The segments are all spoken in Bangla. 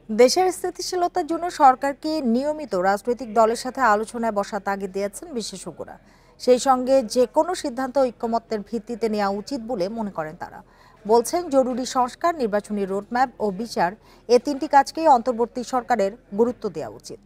দেশের স্থিতিশীলতার জন্য সরকারকে নিয়মিত রাজনৈতিক দলের সাথে আলোচনায় বসার তাগিদ দিয়েছেন বিশেষজ্ঞরা। সেই সঙ্গে যে কোনো সিদ্ধান্ত ঐকমত্যের ভিত্তিতে নেওয়া উচিত বলে মনে করেন তারা। বলছেন জরুরি সংস্কার, নির্বাচনী রোডম্যাপ ও বিচার, এ তিনটি কাজকেই অন্তর্বর্তী সরকারের গুরুত্ব দেওয়া উচিত।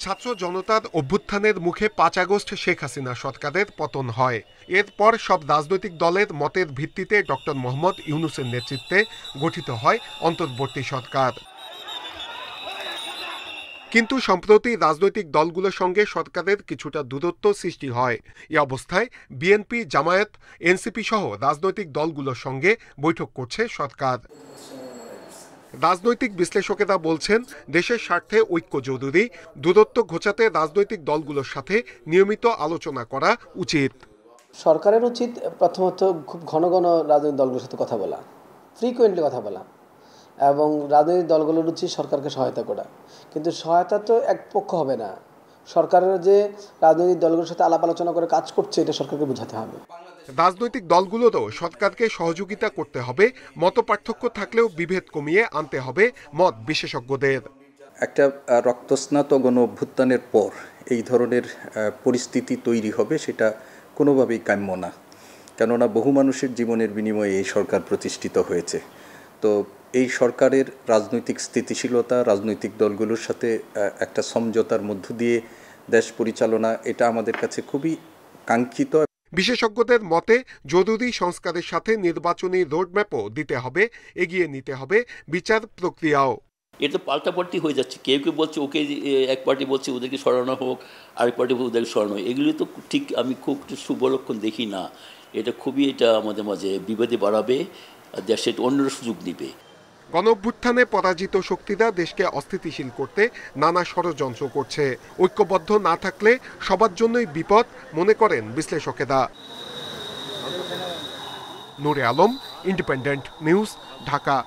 ছাত্র জনতার অভ্যুত্থানের মুখে ৫ আগস্ট শেখ হাসিনা সরকারের পতন হয়। এরপর সব রাজনৈতিক দলের মতের ভিত্তিতে ডক্টর মোহাম্মদ ইউনূসের নেতৃত্বে গঠিত হয় অন্তর্বর্তী সরকার। কিন্তু সম্প্রতি রাজনৈতিক দলগুলোর সঙ্গে সরকারের কিছুটা দূরত্ব সৃষ্টি হয়। এ অবস্থায় বিএনপি, জামায়াত, এনসিপি সহ রাজনৈতিক দলগুলোর সঙ্গে বৈঠক করছে সরকার। রাজনৈতিক বিশ্লেষকেরা বলছেন, দেশের স্বার্থে ঐক্য জরুরি। দূরত্ব ঘোচাতে রাজনৈতিক দলগুলোর সাথে নিয়মিত আলোচনা করা উচিত। সরকারের উচিত প্রথমত খুব ঘন ঘন রাজনৈতিক দলগুলোর সাথে কথা বলা, ফ্রিকোয়েন্টলি কথা বলা, এবং রাজনৈতিক দলগুলোর উচিত সরকারকে সহায়তা করা। কিন্তু সহায়তা তো এক পক্ষ হবে না, সরকারের যে রাজনৈতিক দলগুলোর সাথে আলাপ আলোচনা করে কাজ করছে এটা সরকারকে বোঝাতে হবে। রাজনৈতিক দলগুলোরও সরকারকে সহযোগিতা করতে হবে। মতপার্থক্য থাকলেও বিভেদ কমিয়ে আনতে হবে মত বিশেষজ্ঞদের। একটা রক্তস্নাত গণ অভ্যুত্থানের পর এই ধরনের পরিস্থিতি তৈরি হবে সেটা কোনোভাবেই কাম্য না, কেননা বহু মানুষের জীবনের বিনিময়ে এই সরকার প্রতিষ্ঠিত হয়েছে। তো এই সরকারের রাজনৈতিক স্থিতিশীলতা, রাজনৈতিক দলগুলোর সাথে একটা সমঝোতার মধ্য দিয়ে দেশ পরিচালনা, এটা আমাদের কাছে খুবই কাঙ্ক্ষিত। বিশেষজ্ঞদের মতে জরুরি সংস্কারের সাথে নির্বাচনী রোডম্যাপও দিতে হবে, এগিয়ে নিতে হবে বিচার প্রক্রিয়াও। এটা পাল্টাপাল্টি হয়ে যাচ্ছে, কেউ কেউ বলছে ওকে, এক পার্টি বলছে ওদেরকে সরানো হোক, আরেক পার্টি ওদেরকে সরানো হোক। এগুলি তো ঠিক আমি খুব শুভ লক্ষণ দেখি না। এটা খুবই আমাদের মাঝে বিভেদে বাড়াবে, দেশে অন্যরা সুযোগ দিবে। গণঅভ্যুত্থানে পরাজিত শক্তিরা দেশকে অস্থিতিশীল করতে নানা ষড়যন্ত্র করছে। ঐক্যবদ্ধ না থাকলে সবার জন্যই বিপদ মনে করেন বিশ্লেষকেরা। নূরে আলম, ইন্ডিপেন্ডেন্ট নিউজ, ঢাকা।